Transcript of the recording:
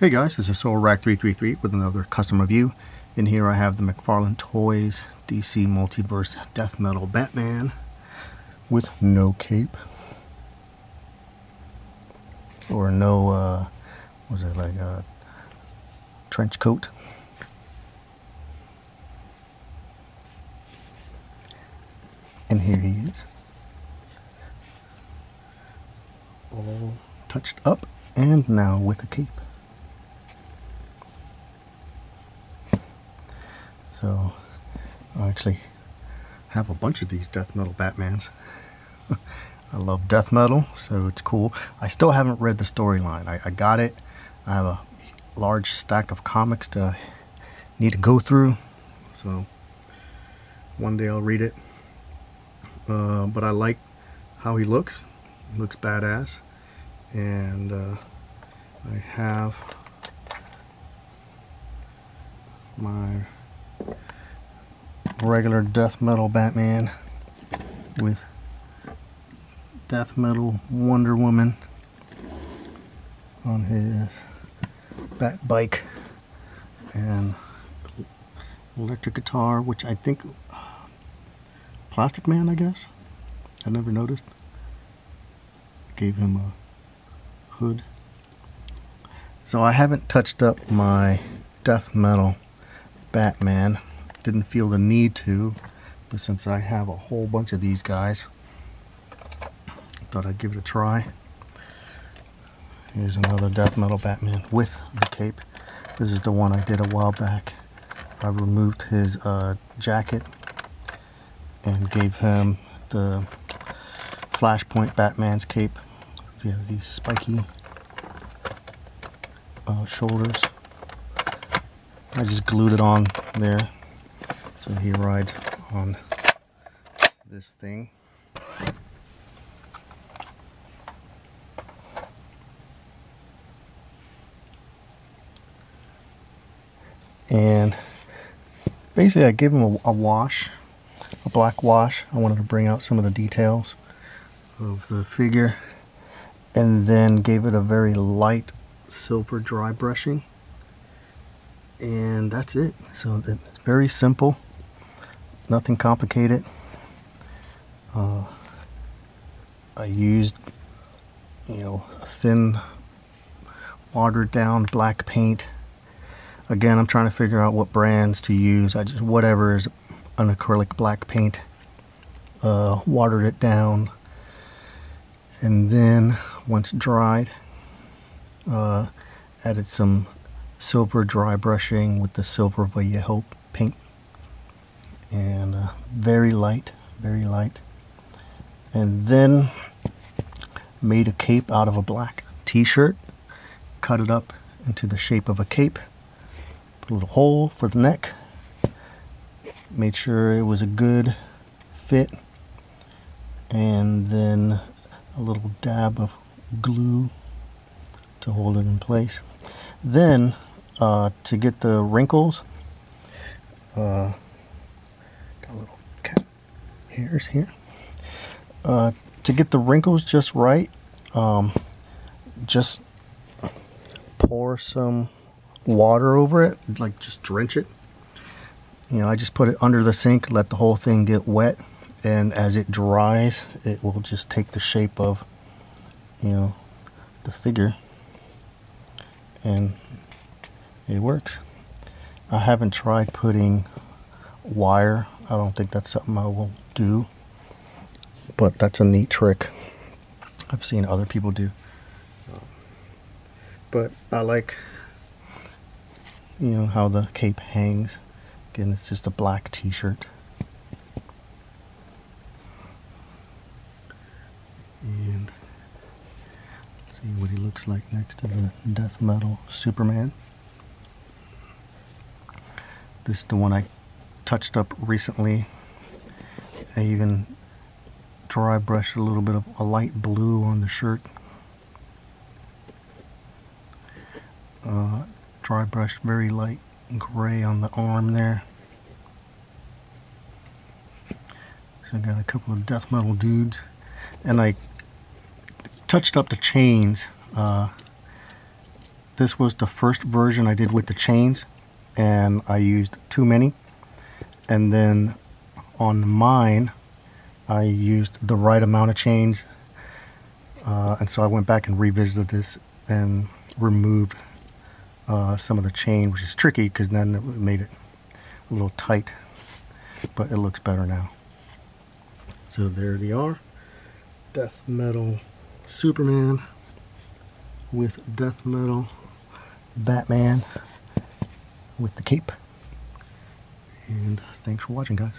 Hey guys, this is SoulRack333 with another custom review. In here I have the McFarlane Toys DC Multiverse Death Metal Batman with no cape. Or no, was it like a trench coat? And here he is. All touched up and now with a cape. So I actually have a bunch of these death metal Batmans. I love death metal, so it's cool. I still haven't read the storyline. I got it. I have a large stack of comics to need to go through, so one day I'll read it. But I like how he looks. He looks badass, and I have my regular death metal Batman with death metal Wonder Woman on his bat bike and electric guitar, which I think Plastic Man, I guess. I never noticed. Gave him a hood. So I haven't touched up my death metal Batman. Didn't feel the need to, but since I have a whole bunch of these guys, I thought I'd give it a try. Here's another death metal Batman with the cape. This is the one I did a while back. I removed his jacket and gave him the Flashpoint Batman's cape. He has these spiky shoulders. I just glued it on there, so he rides on this thing. And basically I gave him a wash, a black wash. I wanted to bring out some of the details of the figure, and then gave it a very light silver dry brushing, and that's it. So it's very simple, nothing complicated. I used, thin, watered down black paint. Again, I'm trying to figure out what brands to use. I just, whatever is an acrylic black paint, watered it down, and then once dried, added some silver dry brushing with the Silver Vallejo paint, and very light, and then made a cape out of a black t-shirt, cut it up into the shape of a cape, put a little hole for the neck, made sure it was a good fit, and then a little dab of glue to hold it in place. Then to get the wrinkles, got a little cat hairs here, to get the wrinkles just right, just pour some water over it, like just drench it. I just put it under the sink, let the whole thing get wet, and as it dries, it will just take the shape of, the figure, and it works. I haven't tried putting wire. I don't think that's something I will do, but that's a neat trick I've seen other people do. But I like, how the cape hangs. Again, it's just a black t-shirt. And let's see what he looks like next to the death metal Superman. This is the one I touched up recently. I even dry brushed a little bit of a light blue on the shirt. Dry brushed very light gray on the arm there. So I got a couple of death metal dudes, and I touched up the chains This was the first version I did with the chains, and I used too many. And then on mine, I used the right amount of chains. And so I went back and revisited this and removed some of the chain, which is tricky because then it made it a little tight, but it looks better now. So there they are. Death Metal Superman with Death Metal Batman with the cape. And thanks for watching, guys.